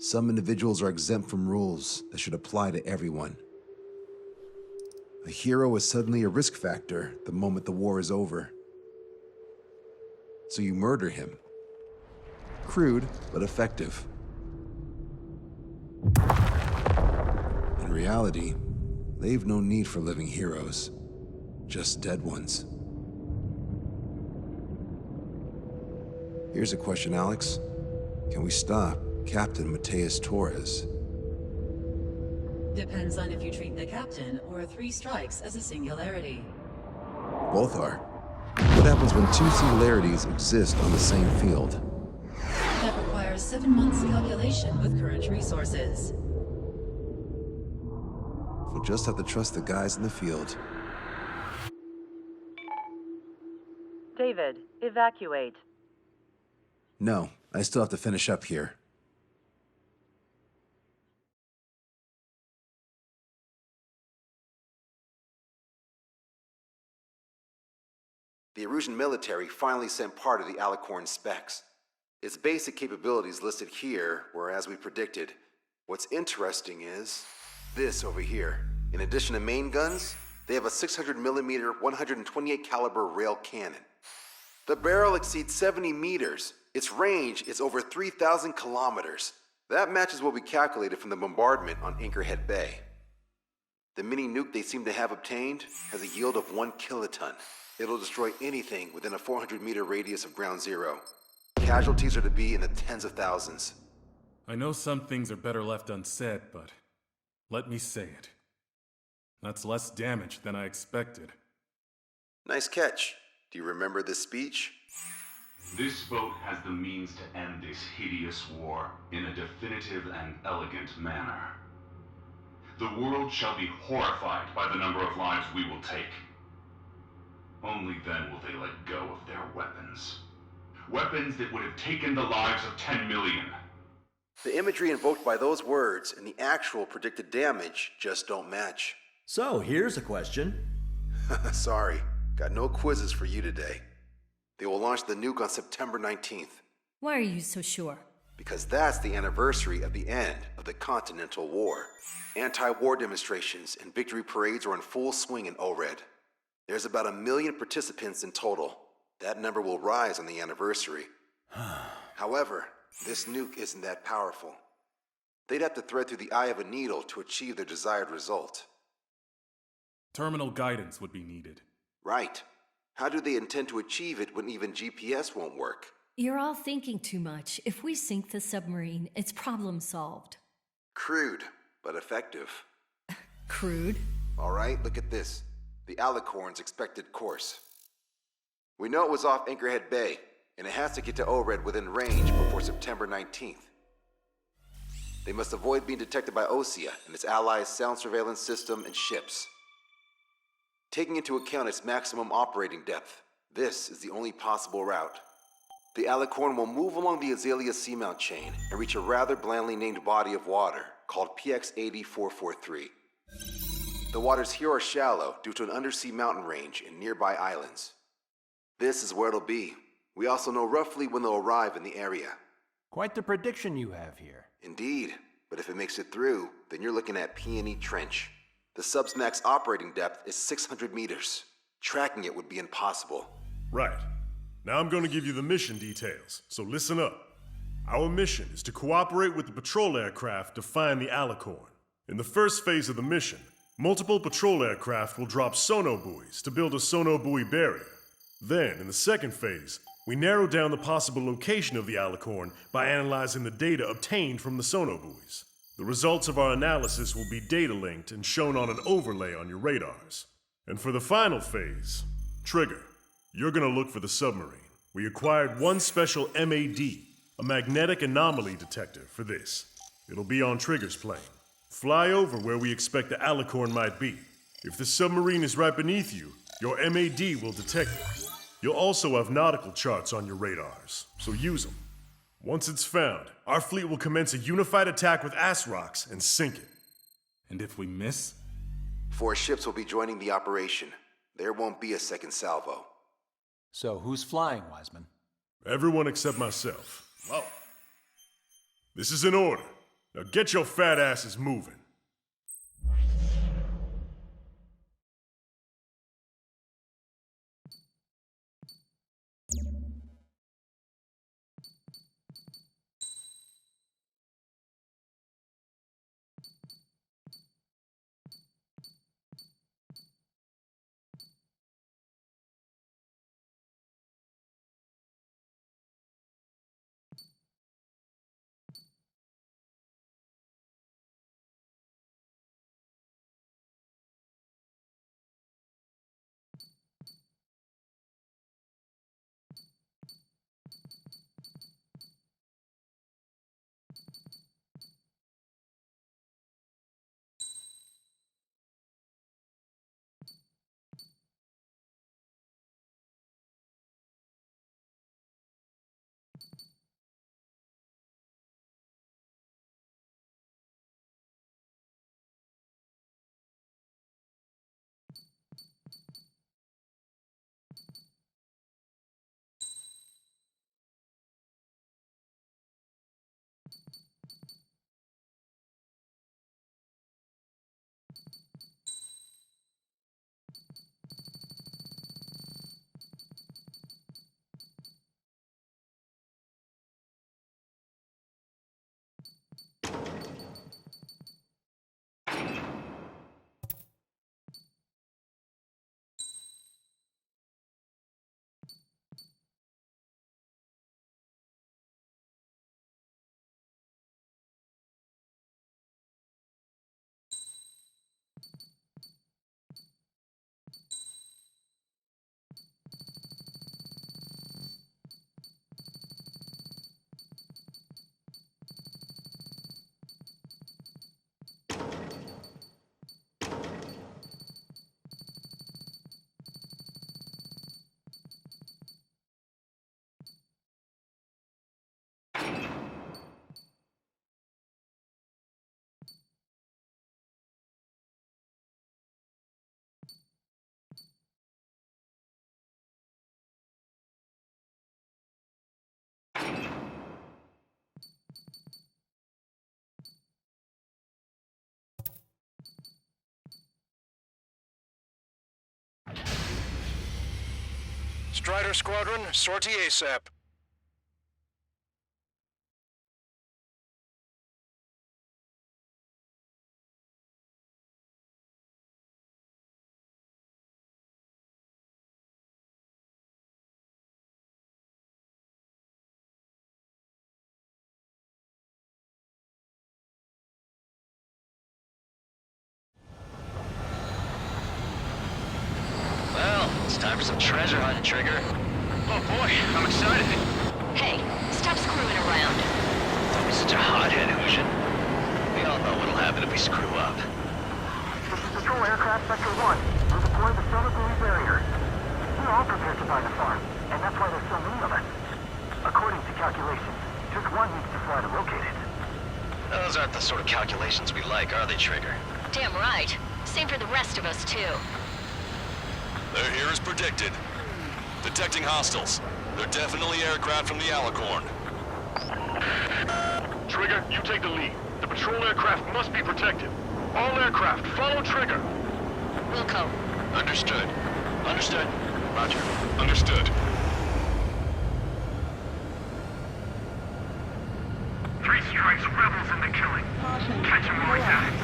Some individuals are exempt from rules that should apply to everyone. A hero is suddenly a risk factor the moment the war is over. So you murder him. Crude, but effective. In reality, they've no need for living heroes, just dead ones. Here's a question, Alex. Can we stop Captain Mateus Torres? Depends on if you treat the captain or 3 strikes as a singularity. Both are. What happens when 2 singularities exist on the same field? That requires 7 months calculation with current resources. We'll just have to trust the guys in the field. David, evacuate. No, I still have to finish up here. The Erusian military finally sent part of the Alicorn specs. Its basic capabilities listed here were as we predicted. What's interesting is this over here. In addition to main guns, they have a 600mm 128 caliber rail cannon. The barrel exceeds 70 meters. Its range is over 3,000 kilometers. That matches what we calculated from the bombardment on Anchorhead Bay. The mini nuke they seem to have obtained has a yield of 1 kiloton. It'll destroy anything within a 400-meter radius of ground zero. Casualties are to be in the tens of thousands. I know some things are better left unsaid, but let me say it. That's less damage than I expected. Nice catch. Do you remember this speech? This vote has the means to end this hideous war in a definitive and elegant manner. The world shall be horrified by the number of lives we will take. Only then will they let go of their weapons. Weapons that would have taken the lives of 10 million. The imagery invoked by those words and the actual predicted damage just don't match. So, here's a question. Sorry, got no quizzes for you today. They will launch the nuke on September 19th. Why are you so sure? Because that's the anniversary of the end of the Continental War. Anti-war demonstrations and victory parades are in full swing in ORED. There's about 1 million participants in total. That number will rise on the anniversary. However, this nuke isn't that powerful. They'd have to thread through the eye of a needle to achieve their desired result. Terminal guidance would be needed. Right. How do they intend to achieve it when even GPS won't work? You're all thinking too much. If we sink the submarine, it's problem solved. Crude, but effective. Crude? All right, look at this. The Alicorn's expected course. We know it was off Anchorhead Bay, and it has to get to ORED within range before September 19th. They must avoid being detected by Osea and its allies' sound surveillance system and ships. Taking into account its maximum operating depth, this is the only possible route. The Alicorn will move along the Azalea seamount chain and reach a rather blandly named body of water called PX-80443. The waters here are shallow due to an undersea mountain range and nearby islands. This is where it'll be. We also know roughly when they'll arrive in the area. Quite the prediction you have here. Indeed, but if it makes it through, then you're looking at Peony Trench. The sub's max operating depth is 600 meters. Tracking it would be impossible. Right. Now I'm going to give you the mission details, so listen up. Our mission is to cooperate with the patrol aircraft to find the Alicorn. In the first phase of the mission, multiple patrol aircraft will drop sonobuoys to build a sonobuoy barrier. Then, in the second phase, we narrow down the possible location of the Alicorn by analyzing the data obtained from the sonobuoys. The results of our analysis will be data linked and shown on an overlay on your radars. And for the final phase, Trigger, you're gonna look for the submarine. We acquired one special MAD, a magnetic anomaly detector, for this. It'll be on Trigger's plane. Fly over where we expect the Alicorn might be. If the submarine is right beneath you, your MAD will detect it. You'll also have nautical charts on your radars, so use them. Once it's found, our fleet will commence a unified attack with ass rocks and sink it. And if we miss? 4 ships will be joining the operation. There won't be a second salvo. So, who's flying, Wiseman? Everyone except myself. Whoa. This is an order. Now get your fat asses moving. Strider Squadron, sortie ASAP. Time for some treasure hunting, Trigger. Oh boy, I'm excited. Hey, stop screwing around. Don't be such a hothead, Ocean. We all know what'll happen if we screw up. This is Patrol Aircraft Sector 1. We're deploying the solar buoy barrier. We're all prepared to buy the farm, and that's why there's so many of us. According to calculations, just one needs to fly to locate it. Those aren't the sort of calculations we like, are they, Trigger? Damn right. Same for the rest of us, too. They're here as predicted. Detecting hostiles. They're definitely aircraft from the Alicorn. Trigger, you take the lead. The patrol aircraft must be protected. All aircraft, follow Trigger. Wilco. Understood. Understood. Roger. Understood. Three strikes, rebels in the killing. Catch them while he's at it.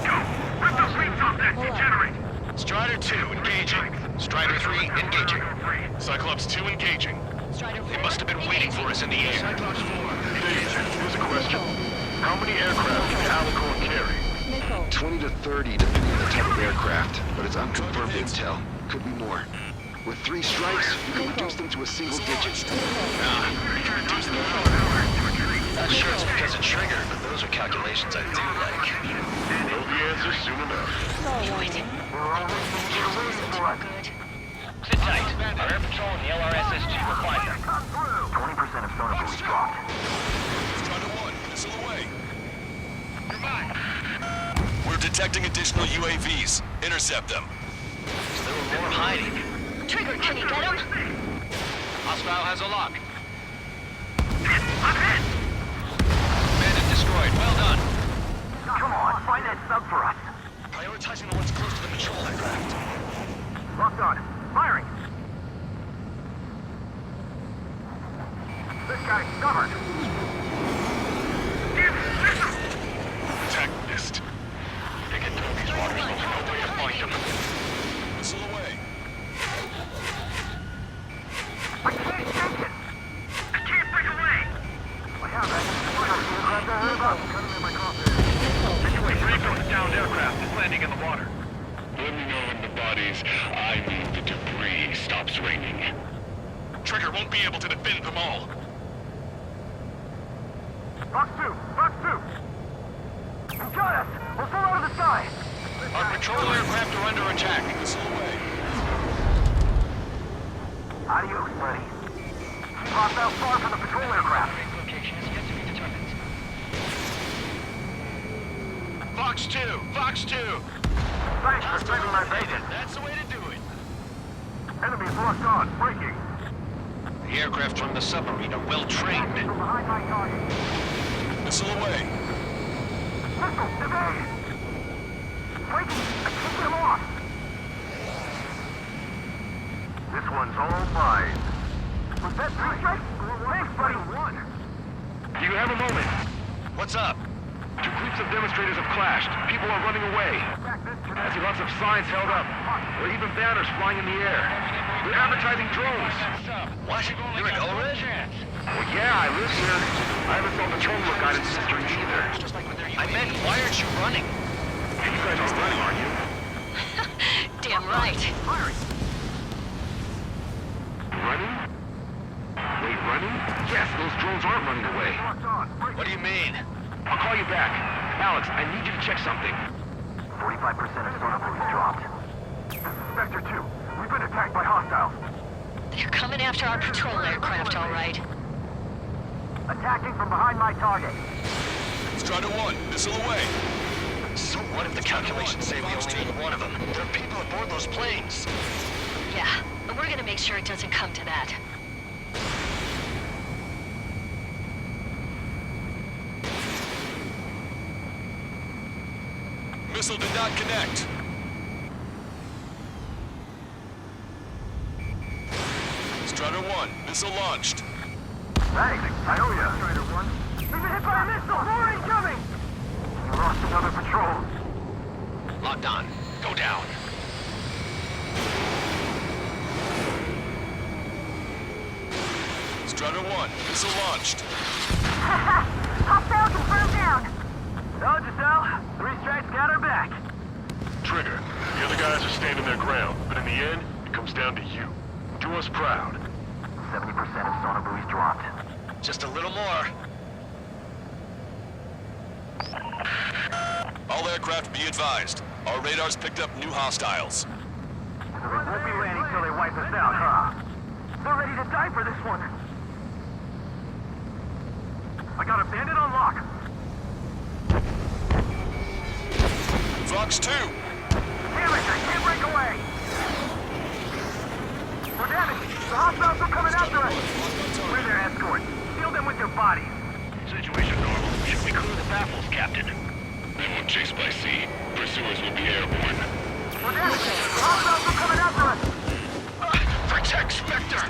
Go! Rip those wings off that degenerate! Strider 2, engaging. Strider 3, engaging. Cyclops 2, engaging. They must have been waiting for us in the air. Cyclops 4, engaging. Here's a question. How many aircraft can the Alicorn carry? 20 to 30, depending on the type of aircraft, but it's unconfirmed intel. Could be more. With 3 strikes, you can reduce them to a single digit. Not sure it's because of Trigger, but those are calculations I do like. Know the answer soon enough. Sit tight. Our air patrol and the LRSSG will find them. 20% of sonar buoys dropped. Strider 1, missile away. We're detecting additional UAVs. Intercept them. There were more hiding. Trigger, can you get him? Hostile has a lock. I'm hit! Bandit destroyed. Well done. Come on, find that sub for us. Prioritizing the ones close to the patrol aircraft. Locked on. Firing. This guy's covered. Attack missed. They get through these waters, but no way to find them. Missile away. I can't take it. I can't break away. I have that. Cut him in my crosshair. Situation. Brief on the downed aircraft is landing in the water. Let me know when the bodies, I mean the debris, stops raining. Trigger won't be able to defend them all. Box 2! Box 2! You got us! We'll fall out of the sky! Our patrol aircraft are under attack. Missile away. Adios, buddy. Dropped out far from the patrol aircraft. Location is yet to be determined. Fox 2! Fox 2! Thanks for saving my bacon. That's the way to do it. Enemies locked on. Breaking. The aircraft from the submarine are well trained. From behind my target. Missile away. Missile, evade! Breaking! I can't get him off! This one's all mine. Was that 3 strikes? Thanks, buddy. One. Do you have a moment? What's up? 2 groups of demonstrators have clashed. People are running away. I see lots of signs held up. There are even banners flying in the air. They're advertising drones. What? You're in Ored? Well, yeah, I live here. I haven't saw patrol lookout in District either. I meant, why aren't you running? You guys aren't running, are you? Damn right. Running? Wait, running? Yes, those drones aren't running away. What do you mean? I'll call you back. Alex, I need you to check something. 45% of sonar buoys dropped. This is Spectre 2. We've been attacked by hostiles. They're coming after our patrol aircraft, all right. Attacking from behind my target. Strider 1, missile away. So what if the calculations say we only need one of them? There are people aboard those planes. Yeah, but we're gonna make sure it doesn't come to that. Missile did not connect. Strider 1, missile launched. Thanks, I owe ya. Strider 1. We've been hit by a missile! More incoming! We lost another patrol. Locked on. Go down. Strider 1, missile launched. Hostile confirmed down! Told you so. 3 strikes got her back. Trigger, the other guys are standing their ground, but in the end, it comes down to you. Do us proud. 70% of sonar buoys dropped. Just a little more. All aircraft be advised. Our radars picked up new hostiles. So they won't be landing till they wipe us out, huh? They're ready to die for this one. I got a bandit on lock. Fox 2! Damn it, I can't break away! We're damaged! The hostiles are coming after us! We're their escort. Steal them with your bodies. Situation normal. Should we clear the baffles, Captain? They won't chase by sea. Pursuers will be airborne. We're damaged! The hostiles are coming after us! Protect Spectre!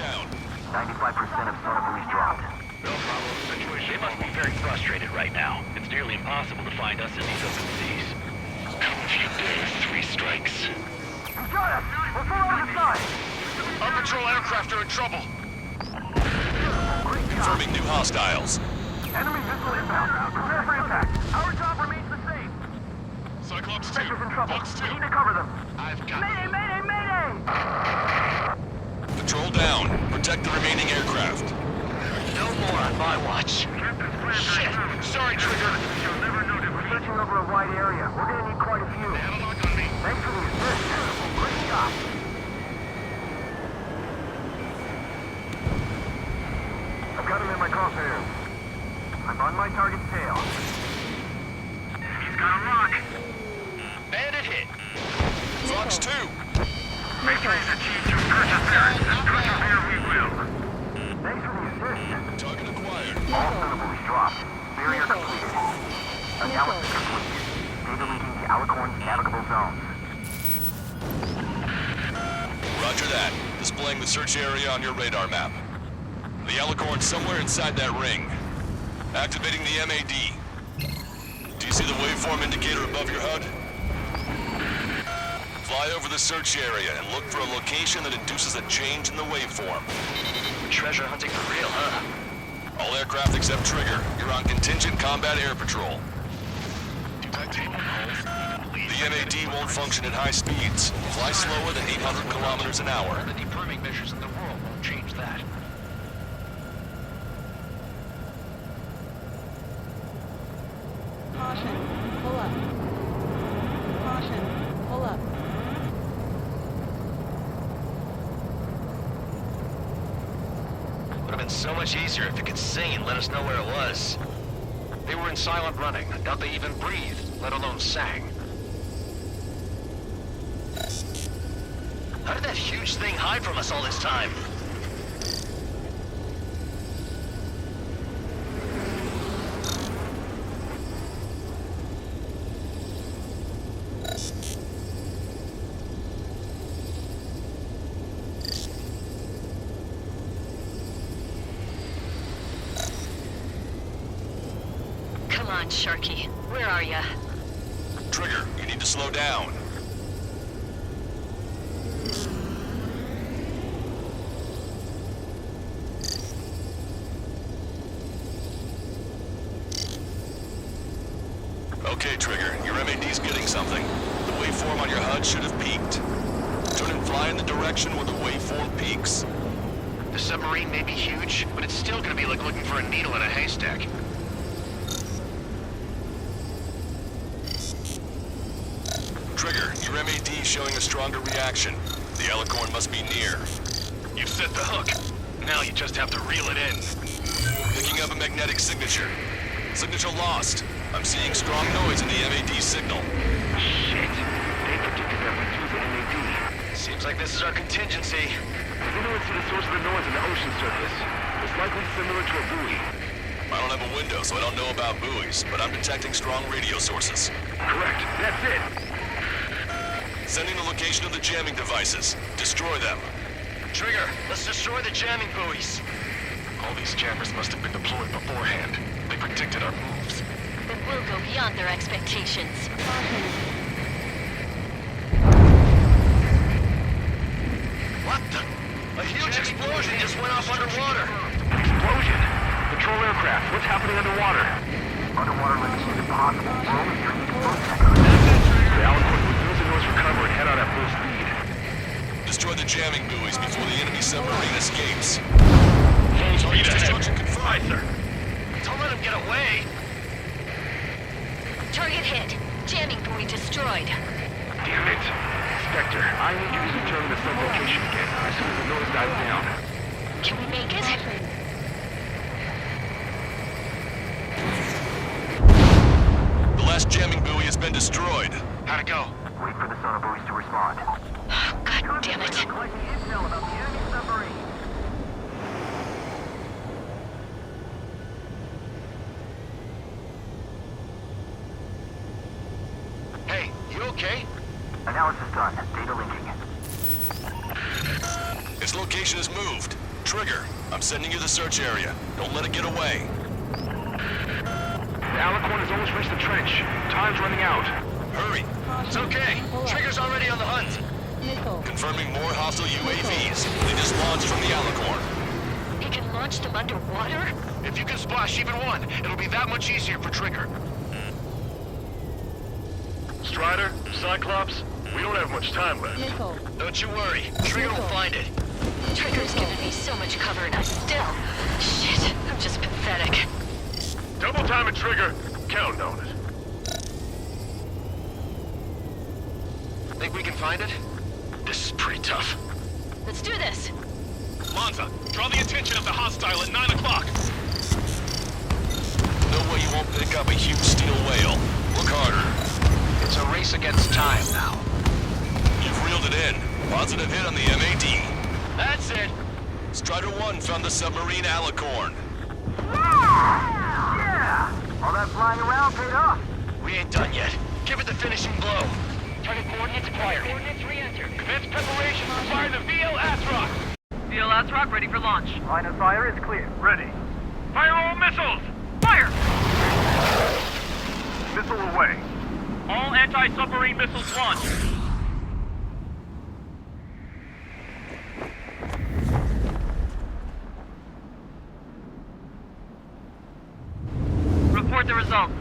95% of sonar buoys dropped. No problem. Situation. They must be very frustrated right now. It's nearly impossible to find us in these open seas. Come if you dare. 3 strikes. You got us! We're full on the side! Our patrol aircraft are in trouble. Great job! Confirming new hostiles. Enemy missile inbound. Prepare for impact. Our job remains the same. Cyclops 2. Spectre's in trouble. Fox 2. We need to cover them. I've got Mayday, mayday, mayday! Patrol down. Protect the remaining aircraft. No more on my watch. Shit! Sorry, Trigger. You'll never know that we're searching over a wide area. We're gonna need quite a few. They have a lock on me. Thanks for the assist. Great job. I've got him in my crosshairs. I'm on my target's tail. He's got a lock. Bandit hit. Fox 2! Victory's achieved through perseverance, and persevere we will. Thanks for the assist. Target acquired. All sonar buoys dropped. Barrier completed. Analysis complete. Data linking to Alicorn's navigable zones. Roger that. Displaying the search area on your radar map. The Alicorn's somewhere inside that ring. Activating the MAD. Do you see the waveform indicator above your HUD? Fly over the search area and look for a location that induces a change in the waveform. Treasure hunting for real, huh? All aircraft except Trigger, you're on contingent combat air patrol. The MAD won't function at high speeds. Fly slower than 800 kilometers an hour. The deperming measures in the world won't change that. Caution, pull up. Caution, pull up. Would have been so much easier if you could sing and let us know where it was. They were in silent running. I doubt they even breathed, let alone sang. How did that huge thing hide from us all this time? Come on, Sharky. Where are ya? Trigger, you need to slow down. Okay, Trigger, your MAD's getting something. The waveform on your HUD should have peaked. Turn and fly in the direction where the waveform peaks. The submarine may be huge, but it's still gonna be like looking for a needle in a haystack. Trigger, your MAD's showing a stronger reaction. The Alicorn must be near. You've set the hook. Now you just have to reel it in. Picking up a magnetic signature. Signature lost. I'm seeing strong noise in the MAD signal. Shit. They predicted that we'd use the MAD. Seems like this is our contingency. There's influence to the source of the noise in the ocean surface. It's likely similar to a buoy. I don't have a window, so I don't know about buoys, but I'm detecting strong radio sources. Correct. That's it. Sending the location of the jamming devices. Destroy them. Trigger, let's destroy the jamming buoys. All these jammers must have been deployed beforehand. They predicted our moves. Then we'll go beyond their expectations. What the? A huge explosion just went off underwater. Explosion? Patrol aircraft. What's happening underwater? Underwater living is impossible. We're only hearing explosion echoes. The Alicorn will use the noise recover and head out at full speed. Destroy the jamming buoys before the enemy submarine escapes. Full speed ahead. Destruction confirmed. Sir. Don't let him get away. Target hit. Jamming buoy destroyed. Damn it. Spectre, I need you to determine the sub-location again as soon as the noise dies down. Can we make it? The last jamming buoy has been destroyed. How'd it go? Wait for the sonar buoys to respond. God damn it. Collecting intel about the enemy submarine. Hey, you okay? Analysis done. Data linking. Its location is moved. Trigger, I'm sending you the search area. Don't let it get away. The Alicorn has almost reached the trench. Time's running out. Hurry. It's okay. Trigger's already on the hunt. Missile. Confirming more hostile UAVs. They just launched from the Alicorn. He can launch them underwater? If you can splash even one, it'll be that much easier for Trigger. Strider, Cyclops, we don't have much time left. Missile. Don't you worry. Trigger will find it. Trigger's given me so much cover and I still... Shit, I'm just pathetic. Double time it, Trigger. Count on it. Think we can find it? This is pretty tough. Let's do this. Lanza, draw the attention of the hostile at 9 o'clock. No way you won't pick up a huge steel whale. Look harder. It's a race against time now. You've reeled it in. Positive hit on the MAD. That's it. Strider 1 found the submarine Alicorn. Yeah! All that flying around paid off. We ain't done yet. Give it the finishing blow. Target coordinates acquired. Coordinates re-entered. Commence preparations to fire the VL Asrock. VL Asrock ready for launch. Line of fire is clear. Ready. Fire all missiles! Fire! Missile away. All anti-submarine missiles launched. Report the results.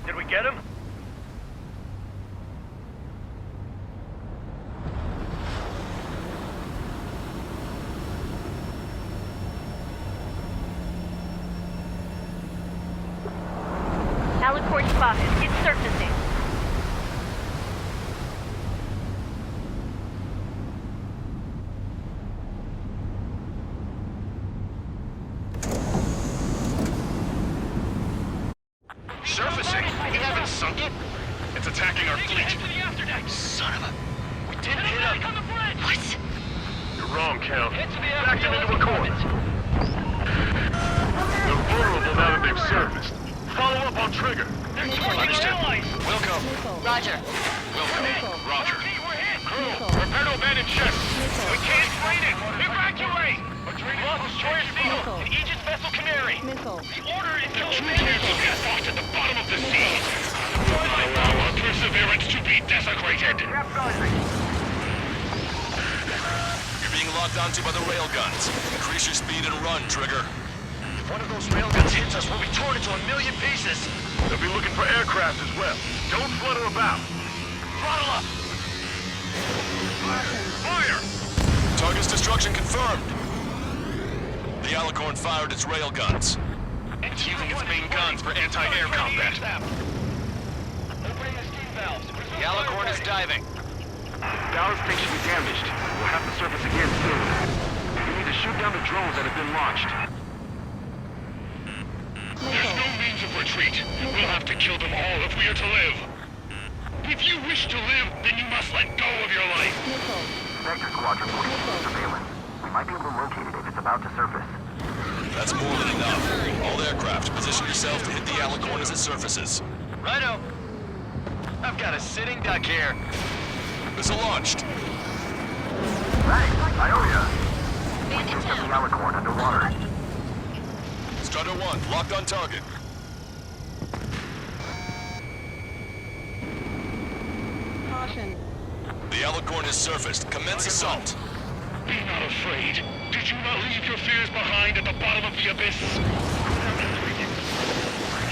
Did we get him? Alicorn spotted. It's surfacing. Surfacing? We haven't sunk it? It's attacking our fleet. Son of a... We didn't hit him. What? You're wrong, Count. Back them into a corner. They're vulnerable now that they've surfaced. Follow up on trigger. Understood. Wilco. Roger. Wilco. Roger. Crew, prepare to abandon ship. We can't fight it. Evacuate. Lost destroyer Seal and Aegis vessel Canary. The order is to abandon will get lost at the bottom of the sea. Allow our perseverance to be desecrated. You're being locked onto by the railguns. Increase your speed and run, Trigger. If one of those railguns hits us, we'll be torn into a million pieces. They'll be looking for aircraft as well. Don't flutter about. Throttle up. Fire! Target's destruction confirmed. The Alicorn fired its railguns. It's using its main guns for anti-air combat. The Alicorn is diving. Ballast tank should be damaged. We'll have to surface again soon. We need to shoot down the drones that have been launched. There's no means of retreat. We'll have to kill them all if we are to live. If you wish to live, then you must let go of your life. Vector Squadron will keep surveillance. We might be able to locate it if it's about to surface. That's more than enough. All aircraft, position yourself to hit the Alicorn as it surfaces. Righto. I've got a sitting duck here. Missile launched. Thanks, I owe ya. We can set the Alicorn underwater. Strider 1, locked on target. Caution. The Alicorn has surfaced. Commence assault. Be not afraid. Did you not leave your fears behind at the bottom of the abyss?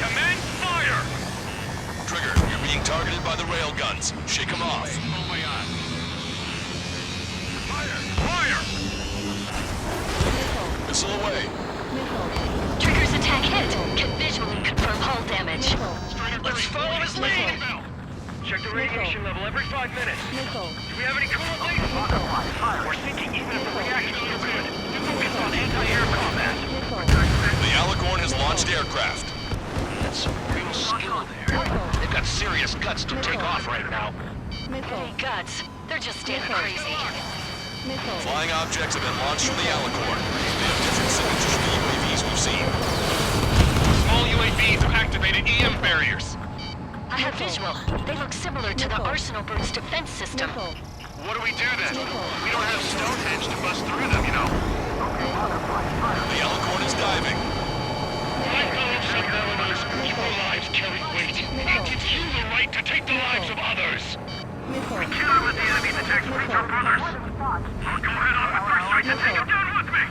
Commence fire! Trigger, you're being targeted by the railguns. Shake them off. Oh my god. Fire! Fire! Missile away. Trigger's attack hit. Can visually confirm hull damage. Let's follow his lead. Check the radiation level every 5 minutes. Do we have any coolant leaks? We're sinking even if the reaction's too good. Focus on anti-air combat. The Alicorn has launched aircraft. That's some real skill there. They've got serious guts to take off right now. Any guts. They're just standing crazy. Flying objects have been launched from the Alicorn. They have different signatures from the UAVs we've seen. Small UAVs have activated EM barriers. I have visual. They look similar to the Arsenal Bird's defense system. What do we do then? We don't have Stonehenge to bust through them, you know. The Alicorn is diving. My fellow submariners, your lives carry weight. It gives you the right to take the lives of others. We cannot let the enemy's attacks reach our brothers. I'll go head on with first strike to take them down with me.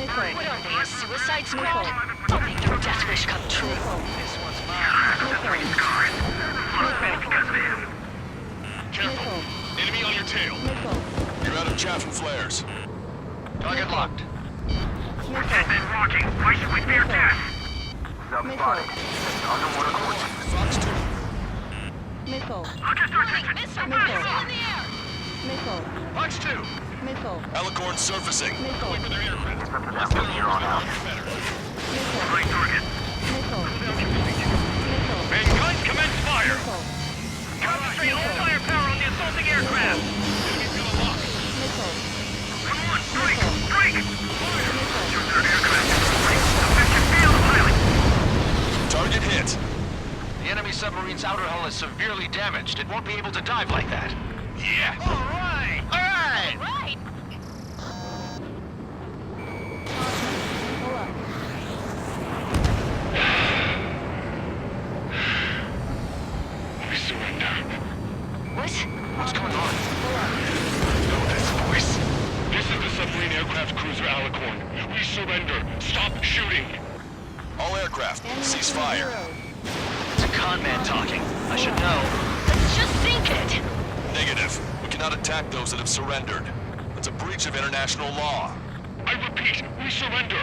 What are they, a suicide squad? Don't make their death wish come true. This one's mine. Careful. Enemy on your tail. You're out of chaff and flares. Target locked. We're dead men rocking. Why should we fear death? Sub-spotted. Underwater course. Fox 2. Focus our attention. Fox 2. Alicorn surfacing. Wait for their aircraft. It's up to them from here on out. Right target. Main guns commence fire. Concentrate all firepower on the assaulting aircraft. Enemy's gonna lock. submarine's outer hull is severely damaged. It won't be able to dive like that. Yes! Alright! Alright! Right. We surrender. What? What's going on? Know this voice? This is the submarine aircraft cruiser Alicorn. We surrender. Stop shooting. All aircraft, cease fire. It's a con man talking. I should know. Let's just sink it! Negative. We cannot attack those that have surrendered. That's a breach of international law. I repeat, we surrender.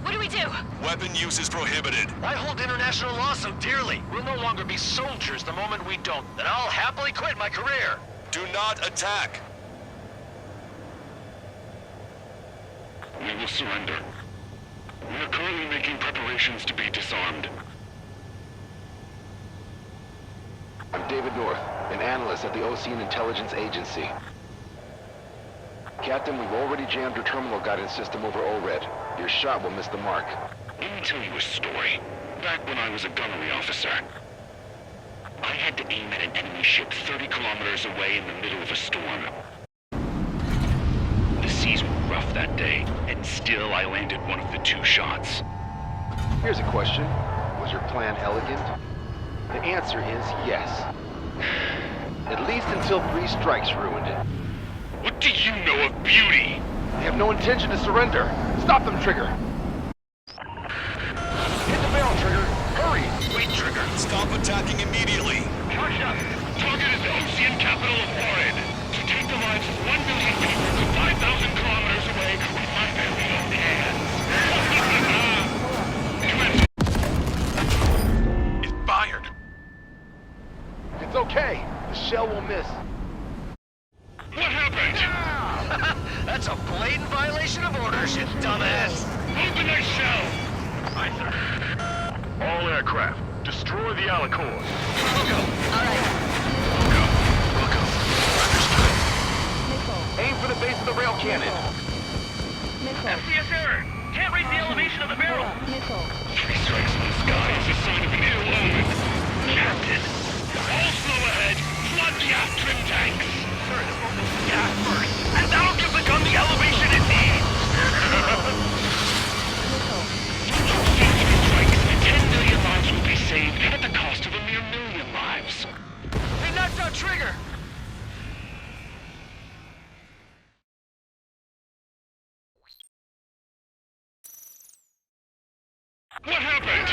What do we do? Weapon use is prohibited. Why hold international law so dearly? We'll no longer be soldiers the moment we don't. Then I'll happily quit my career. Do not attack. We will surrender. We are currently making preparations to be disarmed. I'm David North, an analyst at the Ocean Intelligence Agency. Captain, we've already jammed your terminal guidance system over ORED. Your shot will miss the mark. Let me tell you a story. Back when I was a gunnery officer, I had to aim at an enemy ship 30 kilometers away in the middle of a storm. The seas were rough that day, and still I landed one of the 2 shots. Here's a question. Was your plan elegant? The answer is yes. At least until 3 strikes ruined it. What do you know of beauty? They have no intention to surrender. Stop them, Trigger! Hit the barrel, Trigger! Hurry! Wait, Trigger. Stop attacking immediately. Russia! Target is the ocean capital of Orid. To take the lives of 1 million people from 5,000 kilometers away with my very own hands. It fired. It's okay. The shell will miss. What happened? That's a blatant violation of orders, you dumbass. Open that shell! Aye, sir. All aircraft, destroy the Alicorn. We'll go. All right. We'll go. Understood. Aim for the base of the rail cannon. FCS error. Can't reach the elevation of the barrel. 3 strikes in the sky is a sign of an ill omen. Captain, all slow ahead. Flood the aft trim tanks. Sir, this won't move the gas first. And that'll give the gun the elevation it needs. Don't you see 3 strikes? 10 million lives will be saved at the cost of a mere 1,000,000 lives. They knocked out Trigger. What happened?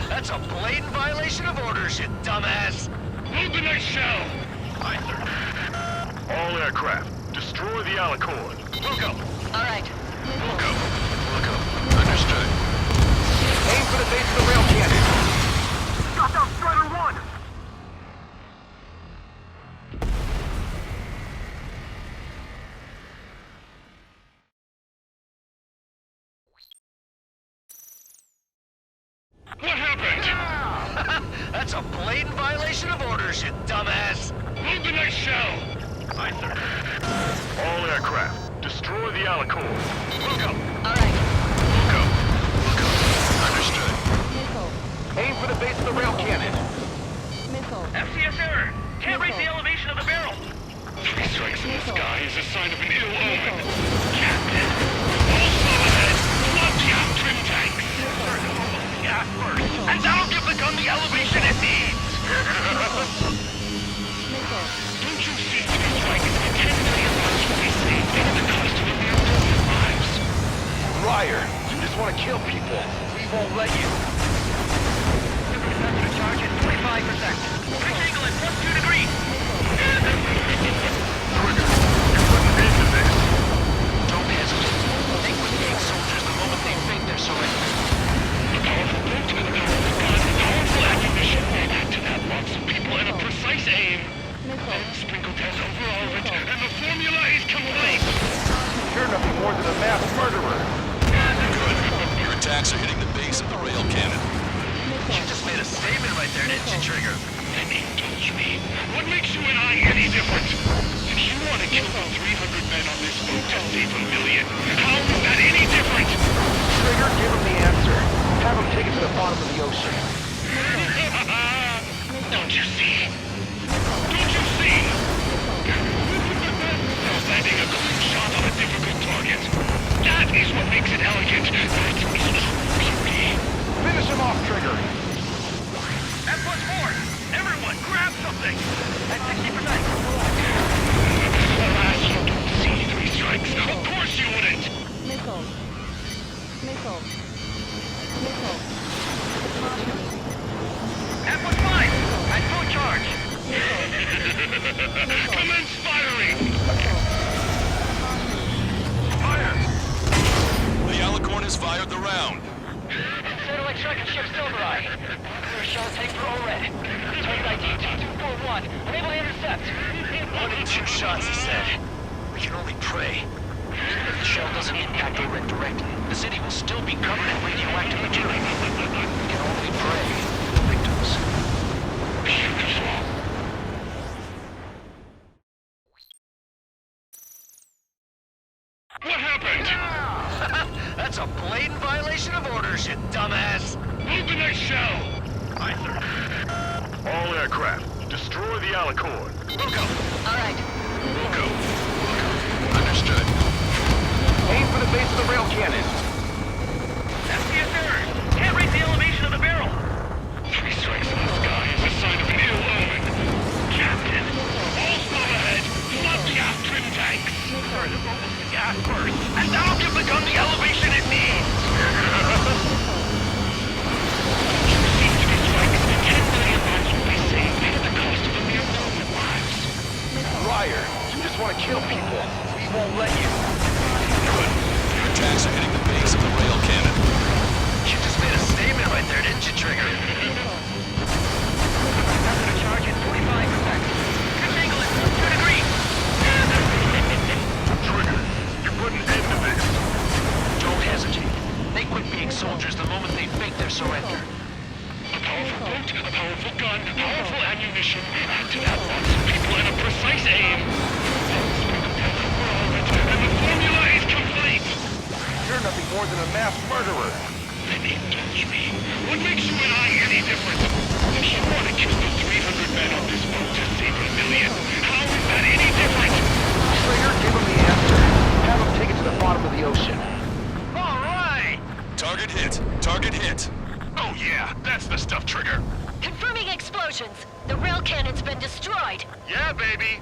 That's a blatant violation of orders, you dumbass. Open that shell! Aye, sir. All aircraft, destroy the Alicorn. We'll go. All right. We'll go. We'll go. Understood. Aim for the base of the rail cannon. Shot down Strider 1! What happened? That's a blatant violation of orders, you dumbass. Open that shell! Aye, sir. All aircraft, destroy the Alicorn. We'll go. All right. We'll go. We'll go. Understood. Aim for the base of the rail cannon. FCS error. Can't reach the elevation of the barrel. 3 strikes in the sky is a sign of an ill omen. Captain, all slow ahead. Flood the aft trim tanks. Sir, this won't move the gas first. And that'll give the gun the elevation it needs. Don't you see 3 strikes? 10 million lives will be saved at the cost of a mere 1,000,000 lives. Liar! You just want to kill people. We won't let you. Percentage charge is 25%. Pitch angle is +2 degrees. Trigger, you put an end to this. Don't hesitate. They quit being soldiers the moment they think they're surrendering. A powerful bolt, a powerful gun, powerful ammunition. Add to that lots of people and a precise aim. Then sprinkle test over all of it, and the formula is complete. You're nothing more than a mass murderer. Good. Your attacks are hitting the base of the rail cannon. You just made a statement right there, didn't you, Trigger? Then engage me. What makes you and I any different? If you want to kill the 300 men on this boat to save 1,000,000, how is that any different? Trigger, give him the answer. Have him take it to the bottom of the ocean. Missile. Missile. Caution. That fine. At full charge. Missile. Commence firing. Fire! The Alicorn has fired the round. Satellite tracking ship Silvereye. Clear shot take for ORED. Target ID 2241. Unable to intercept. 1 in 2 shots, he said. We can only pray. Even if the shell doesn't impact ORED directly, the city will still be covered in radioactive material. We can only pray for the victims. What happened? That's a blatant violation of orders, you dumbass! Open that shell! Aye, sir. All aircraft, destroy the Alicorn. Wilco! Alright. Wilco. Understood. Aim for the base of the rail cannon. That's the third. Can't raise the elevation of the barrel. 3 strikes in the sky is a sign of an ill omen. Captain, all slow ahead. Flood the aft trim tanks. Further focus the gas first, and that'll give the gun the elevation it needs. Seems to be strikes. 10 million lives will be saved at the cost of a mere 1,000 lives. Liar, you just want to kill people. We won't let you. Good. Your attacks are hitting the base of the rail cannon. You just made a statement right there, didn't you, Trigger? That's gonna charge at 45%. Good angle at 2 degrees. Trigger, you're putting an end to this. Don't hesitate. They quit being soldiers the moment they fake their surrender. A powerful boat, a powerful gun, powerful ammunition. Add to that lots of people and a precise aim. And the formula is complete. You're nothing more than a mass murderer. Then indulge me. What makes you and I any different? If you want to kill the 300 men on this boat to save 1 million, how is that any different? Trigger, give him the answer. Have him take it to the bottom of the ocean. All right! Target hit. Target hit. Oh yeah, that's the stuff, Trigger. Confirming explosions. The rail cannon's been destroyed. Yeah, baby.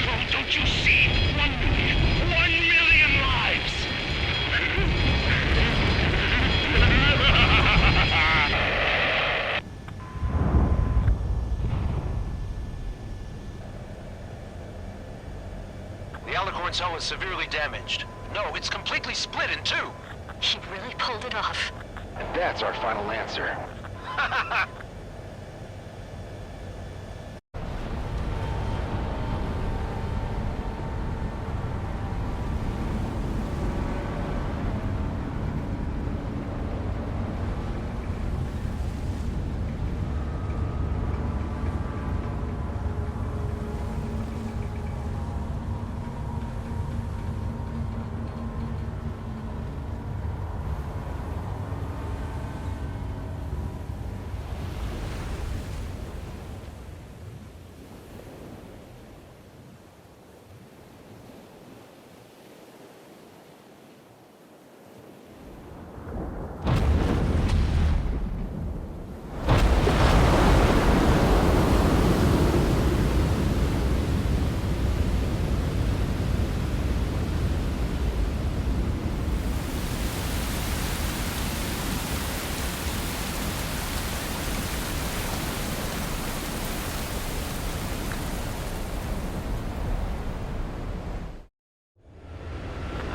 Oh, don't you see? 1 million. 1 million lives. The Alicorn's hull is severely damaged. No, it's completely split in 2. He really pulled it off. And that's our final answer.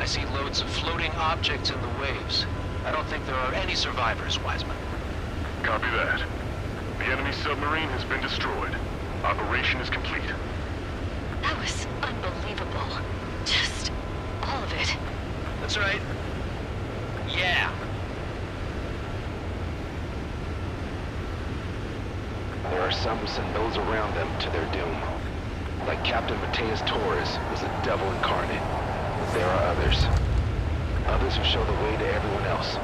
I see loads of floating objects in the waves. I don't think there are any survivors, Wiseman. Copy that. The enemy submarine has been destroyed. Operation is complete. That was unbelievable. Just all of it. That's right. Yeah. There are some who send those around them to their doom. Like Captain Mateus Torres was a devil incarnate. There are others. Others who show the way to everyone else.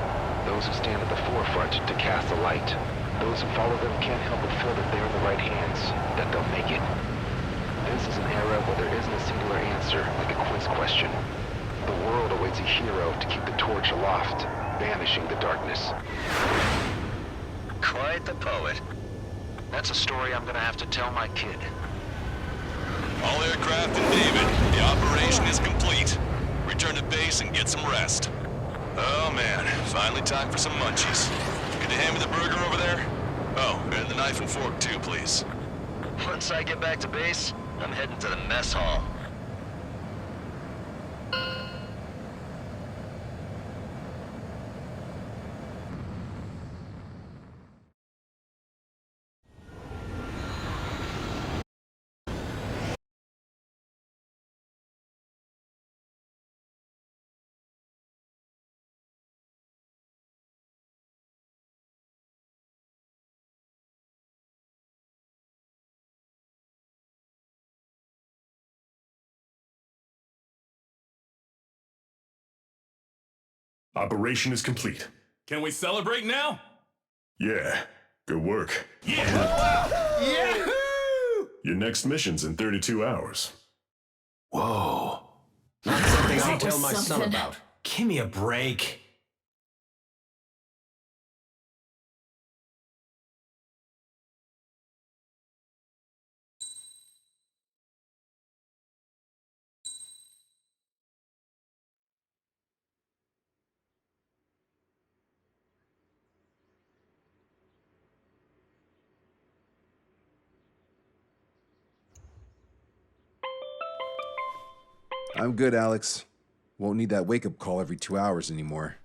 Those who stand at the forefront to cast a light. Those who follow them can't help but feel that they're in the right hands, that they'll make it. This is an era where there isn't a singular answer, like a quiz question. The world awaits a hero to keep the torch aloft, banishing the darkness. Quite the poet. That's a story I'm gonna have to tell my kid. All aircraft and David, the operation is complete. Return to base and get some rest. Oh man, finally time for some munchies. Could you hand me the burger over there? Oh, and the knife and fork too, please. Once I get back to base, I'm heading to the mess hall. Operation is complete. Can we celebrate now? Yeah, good work. Yeah! Yahoo! Your next mission's in 32 hours. Whoa. Not something I'll tell my son something. about. Give me a break. I'm good, Alex. Won't need that wake-up call every 2 hours anymore.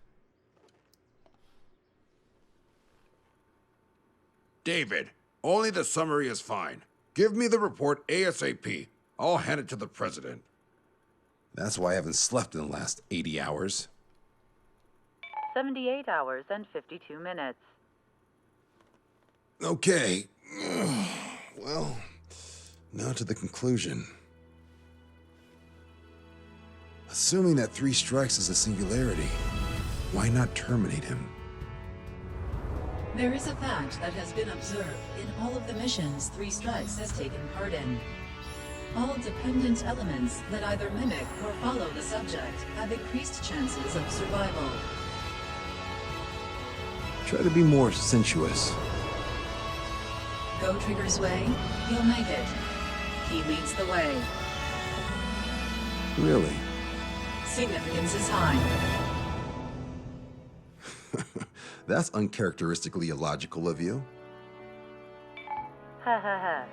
David, only the summary is fine. Give me the report ASAP. I'll hand it to the president. That's why I haven't slept in the last 80 hours. 78 hours and 52 minutes. Okay. Well, now to the conclusion. Assuming that 3 strikes is a singularity, why not terminate him? There is a fact that has been observed in all of the missions 3 Strikes has taken part in. All dependent elements that either mimic or follow the subject have increased chances of survival. Try to be more sensuous. Go Trigger's way, you'll make it. He leads the way. Really? Significance is high. That's uncharacteristically illogical of you. Ha ha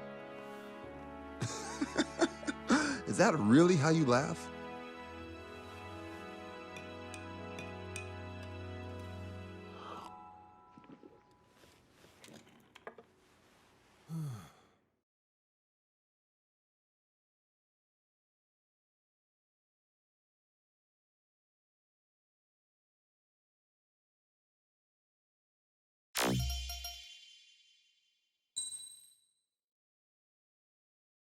ha. Is that really how you laugh?